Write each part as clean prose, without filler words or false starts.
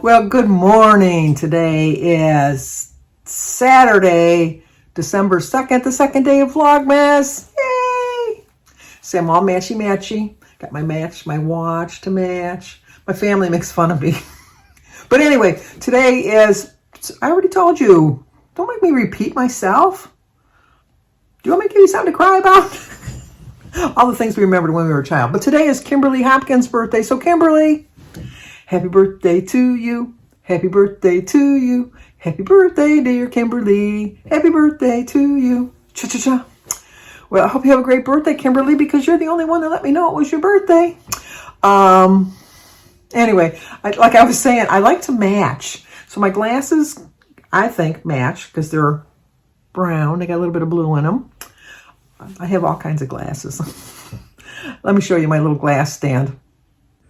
Well, good morning. Today is Saturday, December 2nd, the second day of Vlogmas. Yay! So I'm all matchy-matchy. Got my watch to match. My family makes fun of me. But anyway, today is, I already told you, don't make me repeat myself. Do you want me to give you something to cry about? All the things we remembered when we were a child. But today is Kimberly Hopkins' birthday. So Kimberly, happy birthday to you. Happy birthday to you. Happy birthday, dear Kimberly. Happy birthday to you. Cha-cha-cha. Well, I hope you have a great birthday, Kimberly, because you're the only one that let me know it was your birthday. Anyway, like I was saying, I like to match. So my glasses, I think, match because they're brown. They got a little bit of blue in them. I have all kinds of glasses. Let me show you my little glass stand.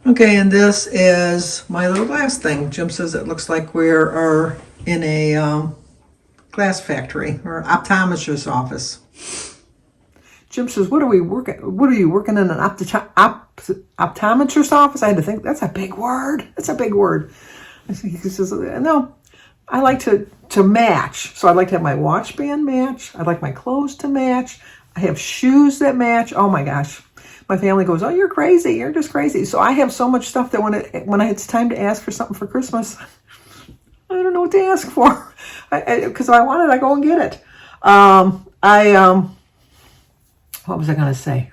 Okay, and this is my little glass thing. Jim says it looks like we are in a glass factory or optometrist's office. Jim says, "What are you working in an optometrist's office?" I had to think, that's a big word. That's a big word. He says, "No, I like to match. So I'd like to have my watch band match. I'd like my clothes to match. I have shoes that match." Oh my gosh. My family goes, "Oh, you're crazy. You're just crazy." So I have so much stuff that when it's time to ask for something for Christmas, I don't know what to ask for. Because if I want it, I go and get it. What was I going to say?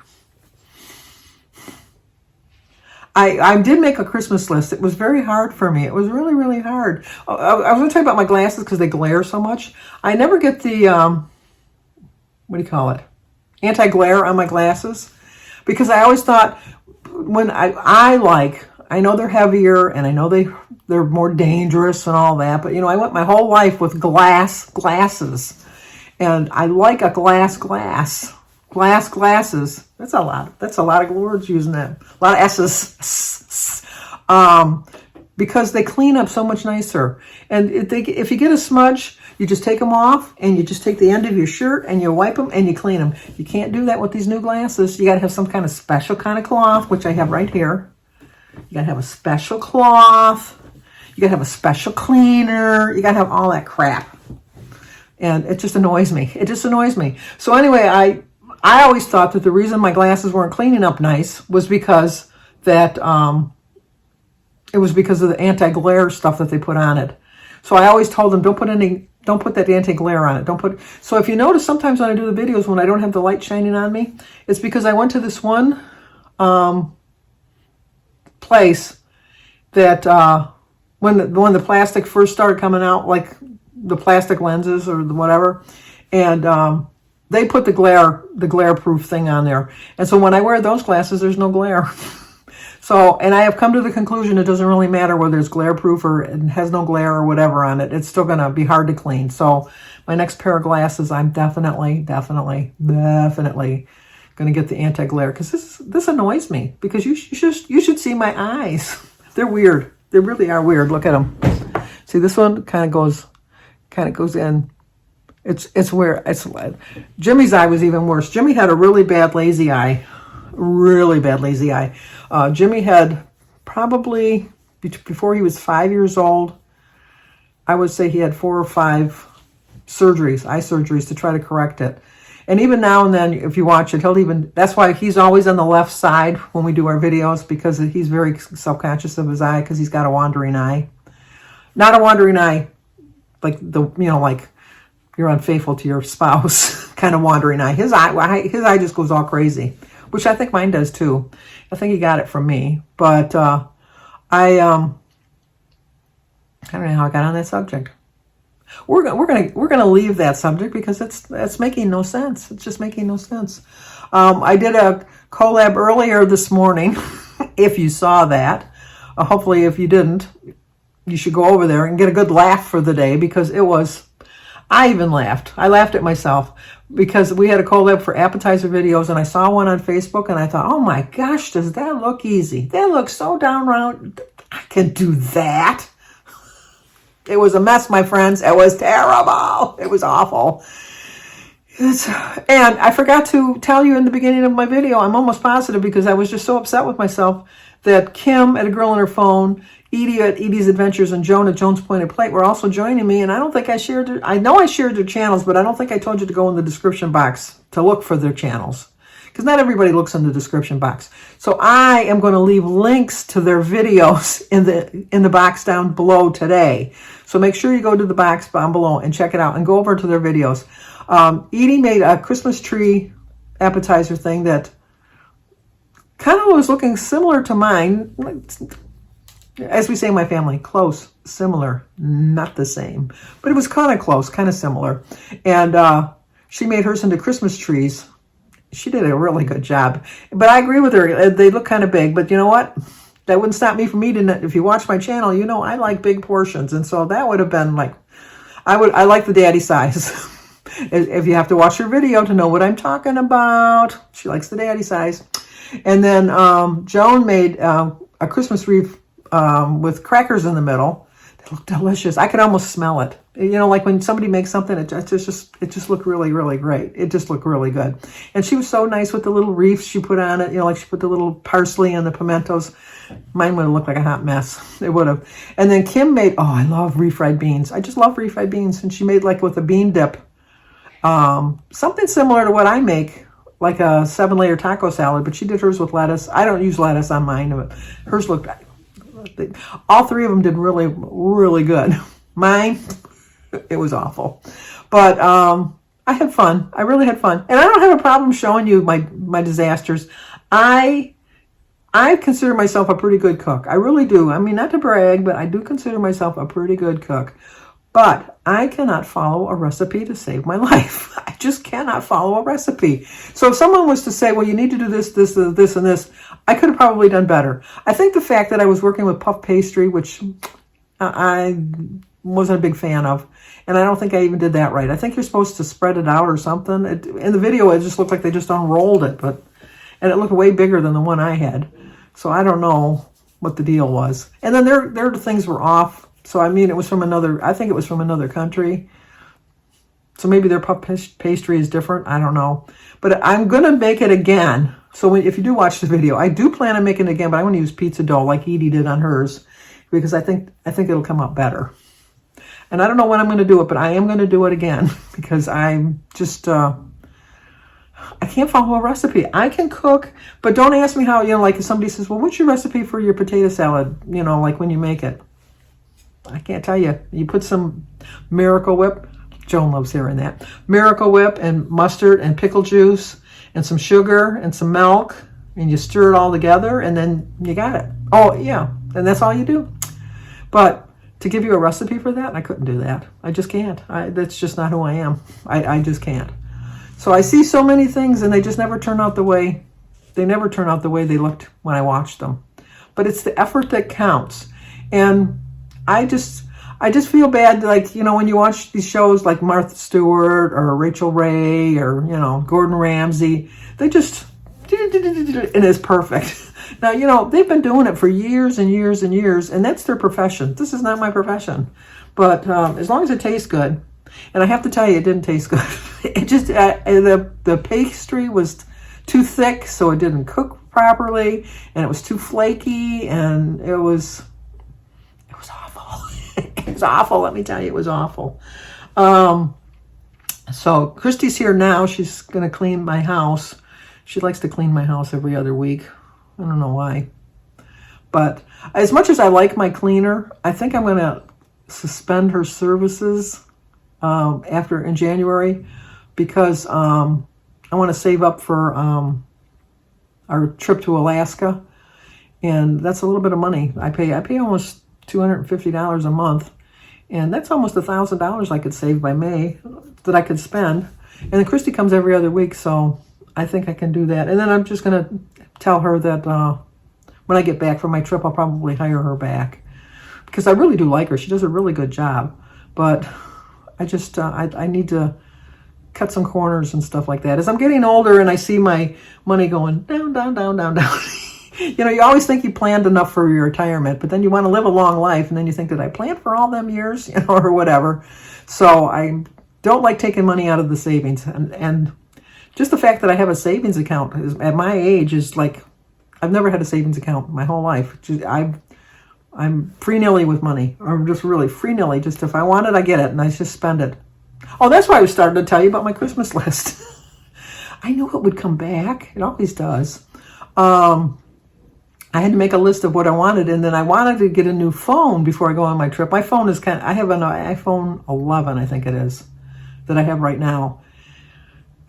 I did make a Christmas list. It was very hard for me. It was really, really hard. I was going to tell you about my glasses because they glare so much. I never get the, what do you call it? Anti-glare on my glasses. Because I always thought when I know they're heavier and I know they're more dangerous and all that. But, I went my whole life with glasses. And I like a glasses. That's a lot of words using that. A lot of S's. Because they clean up so much nicer. And if you get a smudge, you just take them off and you just take the end of your shirt and you wipe them and you clean them. You can't do that with these new glasses. You got to have some kind of special kind of cloth, which I have right here. You got to have a special cloth. You got to have a special cleaner. You got to have all that crap. And it just annoys me. So anyway, I always thought that the reason my glasses weren't cleaning up nice was because that it was because of the anti-glare stuff that they put on it. So I always told them, don't put that anti-glare on it. So if you notice, sometimes when I do the videos, when I don't have the light shining on me, it's because I went to this one place that when the plastic first started coming out, like the plastic lenses or whatever, and they put the glare proof thing on there. And so when I wear those glasses, there's no glare. So, and I have come to the conclusion it doesn't really matter whether it's glare proof or it has no glare or whatever on it. It's still going to be hard to clean. So my next pair of glasses, I'm definitely going to get the anti-glare, because this annoys me, because you should see my eyes. They're weird. They really are weird. Look at them. See, this one kind of goes in. It's where Jimmy's eye was even worse. Jimmy had a really bad lazy eye. Jimmy had probably, before he was 5 years old, I would say he had 4 or 5 eye surgeries to try to correct it. And even now and then, if you watch it, that's why he's always on the left side when we do our videos, because he's very self-conscious of his eye, because he's got a wandering eye. Not a wandering eye, like like you're unfaithful to your spouse kind of wandering eye. His eye just goes all crazy, which I think mine does too. I think he got it from me, but I don't know how I got on that subject. We're gonna leave that subject because that's making no sense. It's just making no sense. I did a collab earlier this morning. If you saw that, hopefully if you didn't, you should go over there and get a good laugh for the day, because it was. I even laughed. I laughed at myself because we had a collab for appetizer videos, and I saw one on Facebook and I thought, oh my gosh, does that look easy? That looks so down round. I can do that. It was a mess, my friends. It was terrible. It was awful. And I forgot to tell you in the beginning of my video, I'm almost positive, because I was just so upset with myself, that Kim at A Girl on Her Phone Edie at Edie's Adventures and Joan at Joan's Pointed Plate were also joining me. And I don't think I shared their, I know I shared their channels, but I don't think I told you to go in the description box to look for their channels. Because not everybody looks in the description box. So I am going to leave links to their videos in the box down below today. So make sure you go to the box down below and check it out and go over to their videos. Edie made a Christmas tree appetizer thing that kind of was looking similar to mine. As we say in my family, close, similar, not the same. But it was kind of close, kind of similar. And she made hers into Christmas trees. She did a really good job. But I agree with her. They look kind of big. But you know what? That wouldn't stop me from eating it. If you watch my channel, you know I like big portions. And so that would have been like, I like the daddy size. If you have to watch her video to know what I'm talking about. She likes the daddy size. And then Joan made a Christmas wreath with crackers in the middle. They look delicious. I could almost smell it. You know, like when somebody makes something, it just looked really, really great. It just looked really good. And she was so nice with the little wreaths she put on it. You know, like she put the little parsley and the pimentos. Mine would have looked like a hot mess. It would have. And then Kim made, I love refried beans. I just love refried beans. And she made like with a bean dip, something similar to what I make, like a 7-layer taco salad, but she did hers with lettuce. I don't use lettuce on mine, but hers looked, all three of them did really, really good. Mine, it was awful. But I had fun. I really had fun. And I don't have a problem showing you my disasters. I consider myself a pretty good cook. I really do. I mean, not to brag, but I do consider myself a pretty good cook. But I cannot follow a recipe to save my life. I just cannot follow a recipe. So if someone was to say, well, you need to do this, this, this, and this, I could have probably done better. I think the fact that I was working with puff pastry, which I wasn't a big fan of, and I don't think I even did that right. I think you're supposed to spread it out or something. In the video, it just looked like they just unrolled it, and it looked way bigger than the one I had. So I don't know what the deal was. And then their things were off. So, I mean, I think it was from another country. So maybe their puff pastry is different. I don't know. But I'm going to make it again. So if you do watch the video, I do plan on making it again, but I'm going to use pizza dough like Edie did on hers because I think it'll come out better. And I don't know when I'm going to do it, but I am going to do it again because I'm just, I can't follow a recipe. I can cook, but don't ask me how, like if somebody says, well, what's your recipe for your potato salad, like when you make it? I can't tell you. You put some Miracle Whip. Joan loves hearing that. Miracle Whip and mustard and pickle juice and some sugar and some milk. And you stir it all together and then you got it. Oh, yeah. And that's all you do. But to give you a recipe for that, I couldn't do that. I just can't. That's just not who I am. I just can't. So I see so many things and they just never turn out the way they looked when I watched them. But it's the effort that counts. And I just feel bad, like, when you watch these shows like Martha Stewart or Rachel Ray or, Gordon Ramsay, they just, and it's perfect. Now, they've been doing it for years and years and years, and that's their profession. This is not my profession. But as long as it tastes good, and I have to tell you, it didn't taste good. It just, the pastry was too thick, so it didn't cook properly, and it was too flaky, and it was awful. It was awful. Let me tell you, it was awful. So Christy's here now. She's going to clean my house. She likes to clean my house every other week. I don't know why. But as much as I like my cleaner, I think I'm going to suspend her services in January because I want to save up for our trip to Alaska. And that's a little bit of money. I pay almost $250 a month, and that's almost $1,000 I could save by May that I could spend. And then Christy comes every other week, so I think I can do that. And then I'm just going to tell her that when I get back from my trip, I'll probably hire her back because I really do like her. She does a really good job, but I just I need to cut some corners and stuff like that. As I'm getting older and I see my money going down, down, down, down, down. You always think you planned enough for your retirement, but then you want to live a long life, and then you think, did I plan for all them years, or whatever. So I don't like taking money out of the savings. And just the fact that I have a savings account at my age is like, I've never had a savings account my whole life. I'm free-nilly with money. I'm just really free-nilly. Just if I want it, I get it, and I just spend it. Oh, that's why I was starting to tell you about my Christmas list. I knew it would come back. It always does. I had to make a list of what I wanted, and then I wanted to get a new phone before I go on my trip. My phone is I have an iPhone 11, I think it is, that I have right now.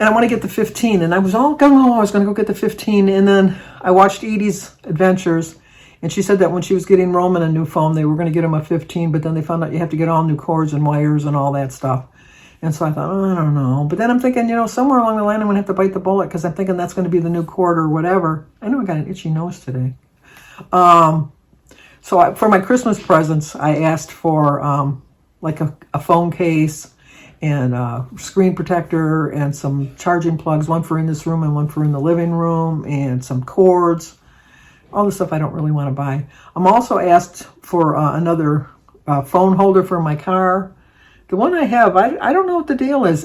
And I want to get the 15, and I was all gung ho, I was going to go get the 15, and then I watched Edie's Adventures, and she said that when she was getting Roman a new phone, they were going to get him a 15, but then they found out you have to get all new cords and wires and all that stuff. And so I thought, oh, I don't know. But then I'm thinking, somewhere along the line, I'm going to have to bite the bullet because I'm thinking that's going to be the new cord or whatever. I know I got an itchy nose today. So for my Christmas presents, I asked for like a phone case and a screen protector and some charging plugs, one for in this room and one for in the living room, and some cords, all the stuff I don't really want to buy. I'm also asked for another phone holder for my car. The one I have, I don't know what the deal is.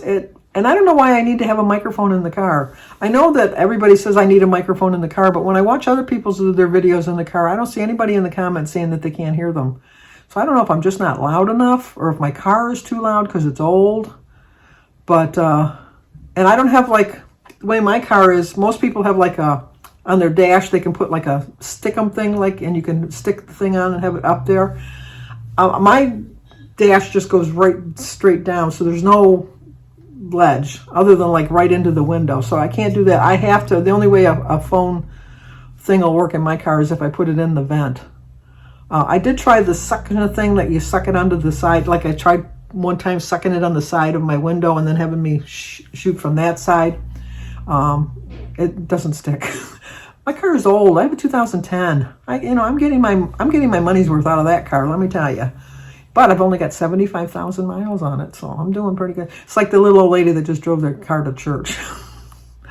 And I don't know why I need to have a microphone in the car. I know that everybody says I need a microphone in the car, but when I watch other people do their videos in the car, I don't see anybody in the comments saying that they can't hear them. So I don't know if I'm just not loud enough or if my car is too loud because it's old. But, and I don't have the way my car is, most people have on their dash, they can put a stick-em thing, and you can stick the thing on and have it up there. My dash just goes right straight down, so there's no ledge other than right into the window, so I can't do that. I have to, the only way a phone thing will work in my car is if I put it in the vent. I did try the suction thing that you suck it onto the side, I tried one time sucking it on the side of my window and then having me shoot from that side. It doesn't stick. My car is old. I have a 2010. I'm getting my money's worth out of that car, let me tell you. But I've only got 75,000 miles on it, so I'm doing pretty good. It's like the little old lady that just drove their car to church.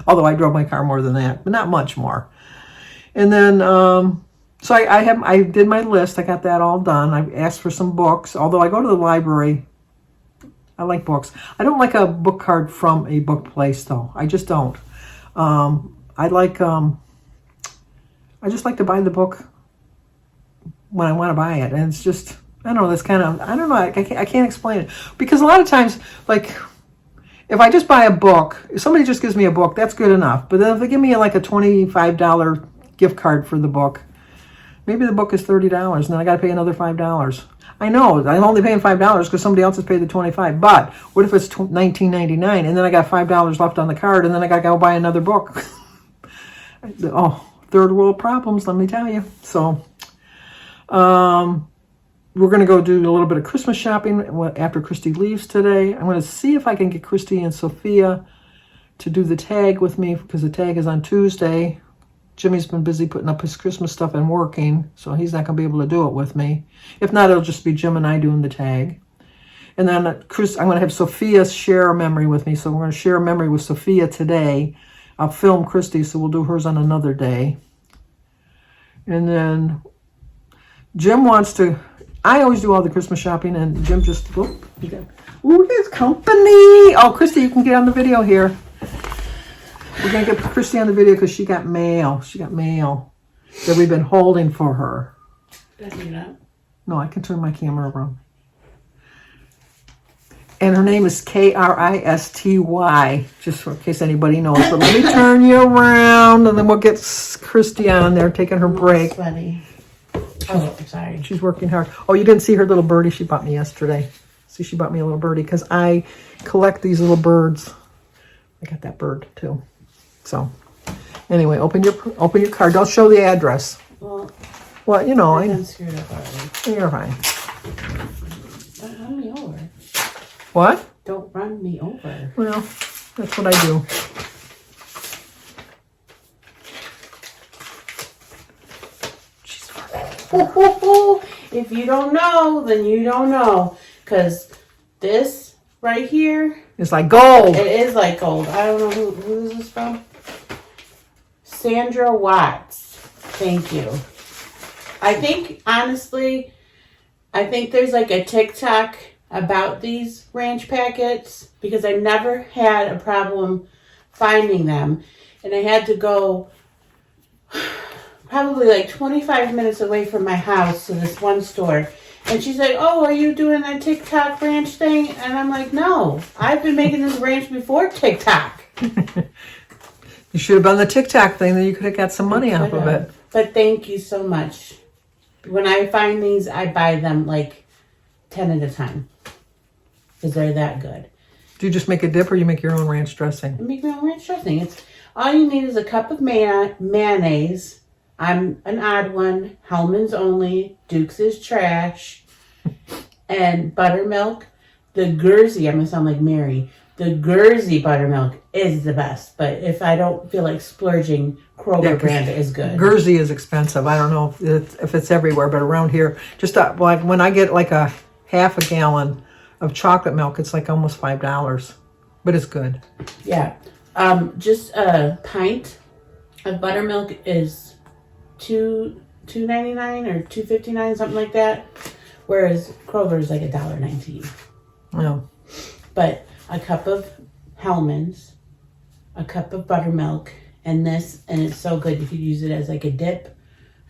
Although I drove my car more than that, but not much more. And then, so I did my list. I got that all done. I asked for some books. Although I go to the library, I like books. I don't like a book card from a book place, though. I just don't. I just like to buy the book when I want to buy it, and it's just. I don't know, that's kind of, I don't know, I can't explain it. Because a lot of times, if I just buy a book, if somebody just gives me a book, that's good enough. But then if they give me a $25 gift card for the book, maybe the book is $30, and then I got to pay another $5. I know, I'm only paying $5 because somebody else has paid the $25. But what if it's $19.99, and then I got $5 left on the card, and then I got to go buy another book? Third world problems, let me tell you. So, we're going to go do a little bit of Christmas shopping after Christy leaves today. I'm going to see if I can get Christy and Sophia to do the tag with me because the tag is on Tuesday. Jimmy's been busy putting up his Christmas stuff and working, so he's not going to be able to do it with me. If not, it'll just be Jim and I doing the tag. And then I'm going to have Sophia share a memory with me, so we're going to share a memory with Sophia today. I'll film Christy, so we'll do hers on another day. And then Jim wants to... I always do all the Christmas shopping, and Jim just, there's company. Oh, Christy, you can get on the video here. We're going to get Christy on the video because she got mail. She got mail that we've been holding for her. Did I see that? No, I can turn my camera around. And her name is Kristy, just in case anybody knows. But let me turn you around, and then we'll get Christy on there taking her break. Funny. Oh, I'm sorry. She's working hard. Oh, you didn't see her little birdie she bought me yesterday. See, she bought me a little birdie because I collect these little birds. I got that bird too. So, anyway, open your card. Don't show the address. Well, I'm screwed up already. You're fine. Don't run me over. What? Don't run me over. Well, that's what I do. If you don't know, then you don't know. Because this right here... It's like gold. It is like gold. I don't know who is this from. Sandra Watts. Thank you. I think, honestly, there's a TikTok about these ranch packets. Because I never had a problem finding them. And I had to go... probably like 25 minutes away from my house to this one store. And she's like, oh, are you doing that TikTok ranch thing? And I'm like, no, I've been making this ranch before TikTok. You should have done the TikTok thing, then you could have got some money off of it. But thank you so much. When I find these, I buy them like 10 at a time. Because they're that good. Do you just make a dip or you make your own ranch dressing? I make my own ranch dressing. It's all you need is a cup of mayonnaise. I'm an odd one. Hellman's only. Duke's is trash. And buttermilk. The Guernsey, I'm going to sound like Mary. The Guernsey buttermilk is the best. But if I don't feel like splurging, Kroger brand is good. Guernsey is expensive. I don't know if it's everywhere, but around here, just like when I get like a half a gallon of chocolate milk, it's like almost $5. But it's good. Yeah. Just a pint of buttermilk is $2.99 or $2.59, something like that. Whereas Kroger is like $1.19. Yeah. But a cup of Hellman's, a cup of buttermilk, and this, and it's so good. You could use it as like a dip.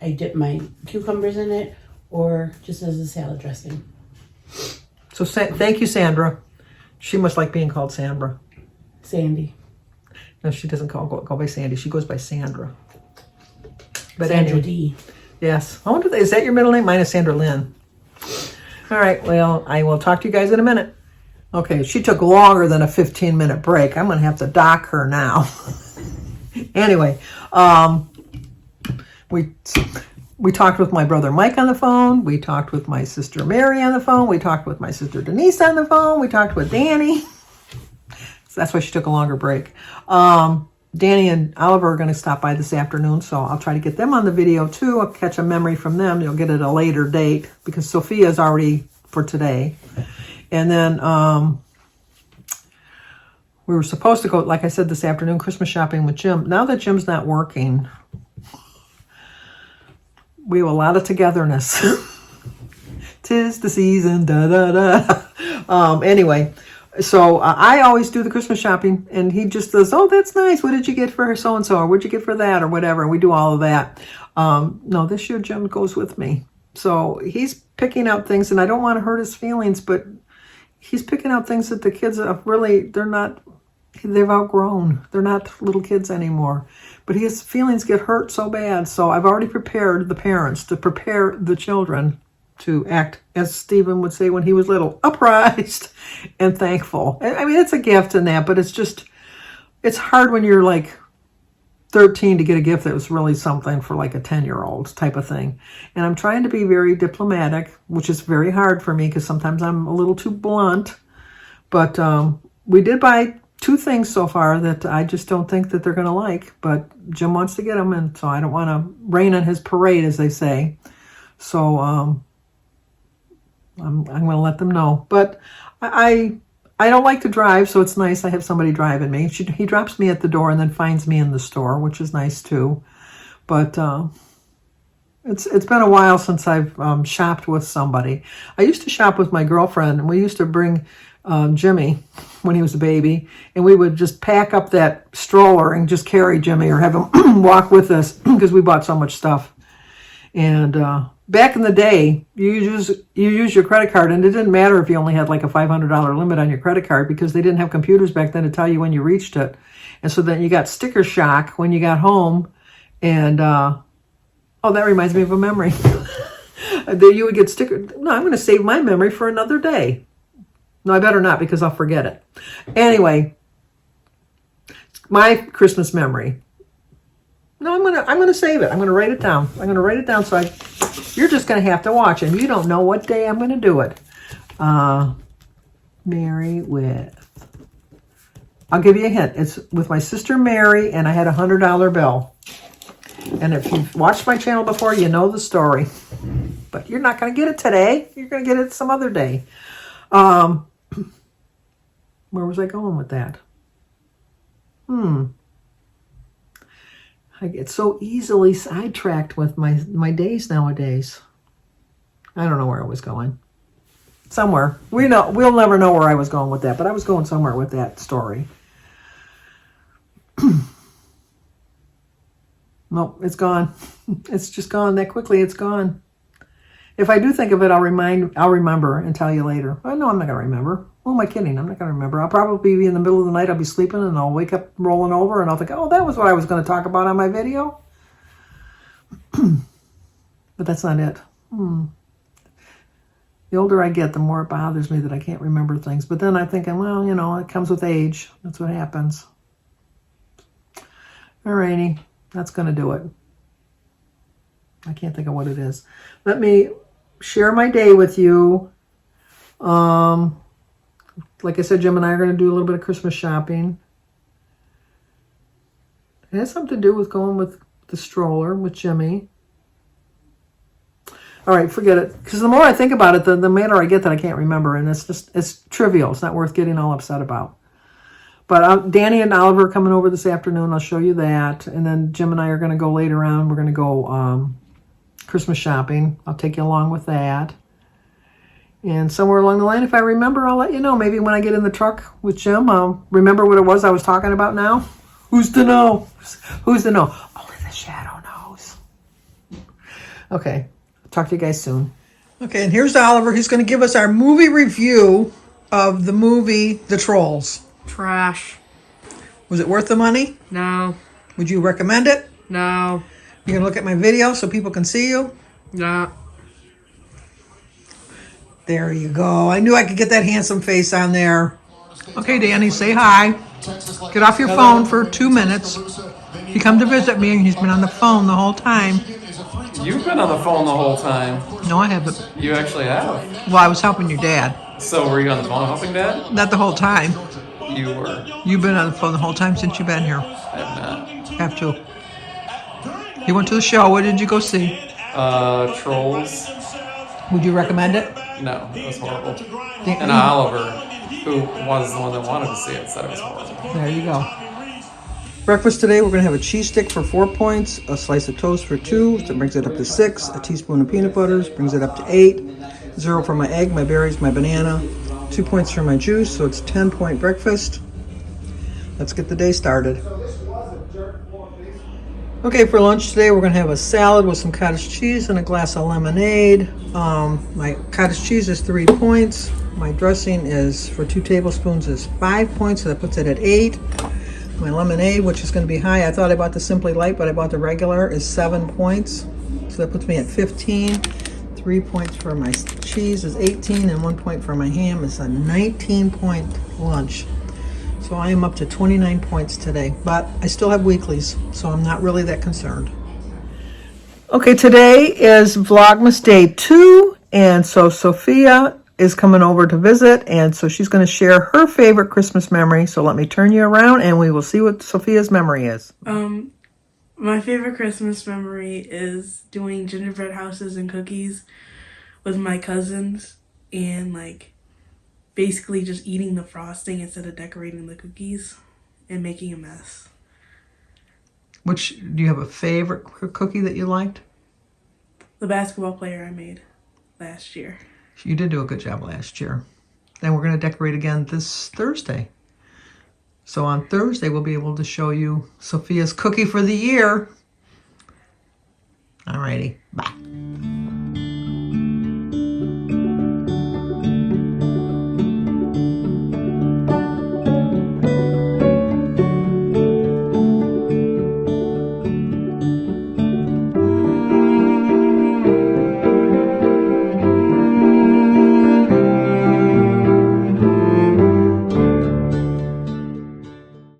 I dip my cucumbers in it, or just as a salad dressing. So thank you, Sandra. She must like being called Sandra. Sandy. No, she doesn't go by Sandy. She goes by Sandra. But Sandra anyway, D. Yes. I wonder, is that your middle name? Mine is Sandra Lynn. All right. Well, I will talk to you guys in a minute. Okay. She took longer than a 15-minute break. I'm going to have to dock her now. Anyway, we talked with my brother Mike on the phone. We talked with my sister Mary on the phone. We talked with my sister Denise on the phone. We talked with Danny. So that's why she took a longer break. Danny and Oliver are going to stop by this afternoon, so I'll try to get them on the video too. I'll catch a memory from them. You'll get it at a later date because Sophia's already for today. And then we were supposed to go, like I said, this afternoon, Christmas shopping with Jim. Now that Jim's not working, we have a lot of togetherness. 'Tis the season, da-da-da. Anyway, so I always do the Christmas shopping, and he just does, oh, that's nice. What did you get for her so-and-so? Or what'd you get for that? Or whatever. And we do all of that. No, this year Jim goes with me. So he's picking out things, and I don't want to hurt his feelings, but he's picking out things that the kids are really, they've outgrown. They're not little kids anymore. But his feelings get hurt so bad. So I've already prepared the parents to prepare the children to act, as Stephen would say when he was little, uprised and thankful. I mean, it's a gift and that, but it's hard when you're like 13 to get a gift that was really something for like a 10-year-old type of thing. And I'm trying to be very diplomatic, which is very hard for me because sometimes I'm a little too blunt. But we did buy 2 things so far that I just don't think that they're going to like. But Jim wants to get them, and so I don't want to rain on his parade, as they say. So I'm going to let them know. But I don't like to drive, so it's nice I have somebody driving me. He drops me at the door and then finds me in the store, which is nice too. But it's been a while since I've shopped with somebody. I used to shop with my girlfriend, and we used to bring Jimmy when he was a baby, and we would just pack up that stroller and just carry Jimmy or have him walk with us because we bought so much stuff. And back in the day, you use your credit card, and it didn't matter if you only had like a $500 limit on your credit card because they didn't have computers back then to tell you when you reached it. And so then you got sticker shock when you got home. And oh, that reminds me of a memory. That you would get sticker. No, I'm going to save my memory for another day. No, I better not because I'll forget it. Anyway, my Christmas memory. No, I'm gonna save it. I'm gonna write it down. So you're just gonna have to watch, and you don't know what day I'm gonna do it. Mary with. I'll give you a hint. It's with my sister Mary, and I had a $100 bill. And if you've watched my channel before, you know the story. But you're not gonna get it today. You're gonna get it some other day. Where was I going with that? I get so easily sidetracked with my days nowadays. I don't know where I was going. Somewhere. We'll never know where I was going with that, but I was going somewhere with that story. Nope, it's gone. It's just gone that quickly. It's gone. If I do think of it, I'll remember and tell you later. I know I'm not going to remember. Who am I kidding? I'm not going to remember. I'll probably be in the middle of the night. I'll be sleeping and I'll wake up rolling over and I'll think, oh, that was what I was going to talk about on my video. But that's not it. The older I get, the more it bothers me that I can't remember things. But then I'm thinking, well, you know, it comes with age. That's what happens. Alrighty, that's going to do it. I can't think of what it is. Let me share my day with you. Like I said, Jim and I are going to do a little bit of Christmas shopping. It has something to do with going with the stroller with Jimmy. All right, forget it. Because the more I think about it, the madder I get that I can't remember. And it's trivial. It's not worth getting all upset about. But Danny and Oliver are coming over this afternoon. I'll show you that. And then Jim and I are going to go later on. We're going to go Christmas shopping. I'll take you along with that. And somewhere along the line, if I remember, I'll let you know. Maybe when I get in the truck with Jim, I'll remember what it was I was talking about now. Who's to know? Who's to know? Only the shadow knows. Okay. Talk to you guys soon. Okay, and here's Oliver. He's going to give us our movie review of the movie The Trolls. Trash. Was it worth the money? No. Would you recommend it? No. You going to look at my video so people can see you? No. There you go. I knew I could get that handsome face on there. Okay, Danny, say hi. Get off your phone for 2 minutes. He come to visit me, and he's been on the phone the whole time. You've been on the phone the whole time. No, I haven't. You actually have. Well, I was helping your dad. So were you on the phone helping Dad? Not the whole time. You were. You've been on the phone the whole time since you've been here. I have not. Have to. You went to the show. What did you go see? Trolls. Would you recommend it? No, it was horrible. And Oliver, who was the one that wanted to see it, said it was horrible. There you go. Breakfast today, we're going to have a cheese stick for 4 points, a slice of toast for 2, that brings it up to 6, a teaspoon of peanut butter brings it up to 8, 0 for my egg, my berries, my banana, 2 points for my juice, so it's 10-point breakfast. Let's get the day started. Okay, for lunch today, we're going to have a salad with some cottage cheese and a glass of lemonade. My cottage cheese is 3 points. My dressing is, for 2 tablespoons, is 5 points, so that puts it at 8. My lemonade, which is going to be high, I thought I bought the Simply Light, but I bought the regular, is 7 points. So that puts me at 15. 3 points for my cheese is 18, and 1 point for my ham is a 19-point lunch. So I am up to 29 points today, but I still have weeklies, so I'm not really that concerned. Okay, today is Vlogmas Day 2, and so Sophia is coming over to visit, and so she's going to share her favorite Christmas memory. So let me turn you around, and we will see what Sophia's memory is. My favorite Christmas memory is doing gingerbread houses and cookies with my cousins, and like basically just eating the frosting instead of decorating the cookies and making a mess. Which, do you have a favorite cookie that you liked? The basketball player I made last year. You did do a good job last year. Then we're going to decorate again this Thursday. So on Thursday, we'll be able to show you Sophia's cookie for the year. Alrighty, bye.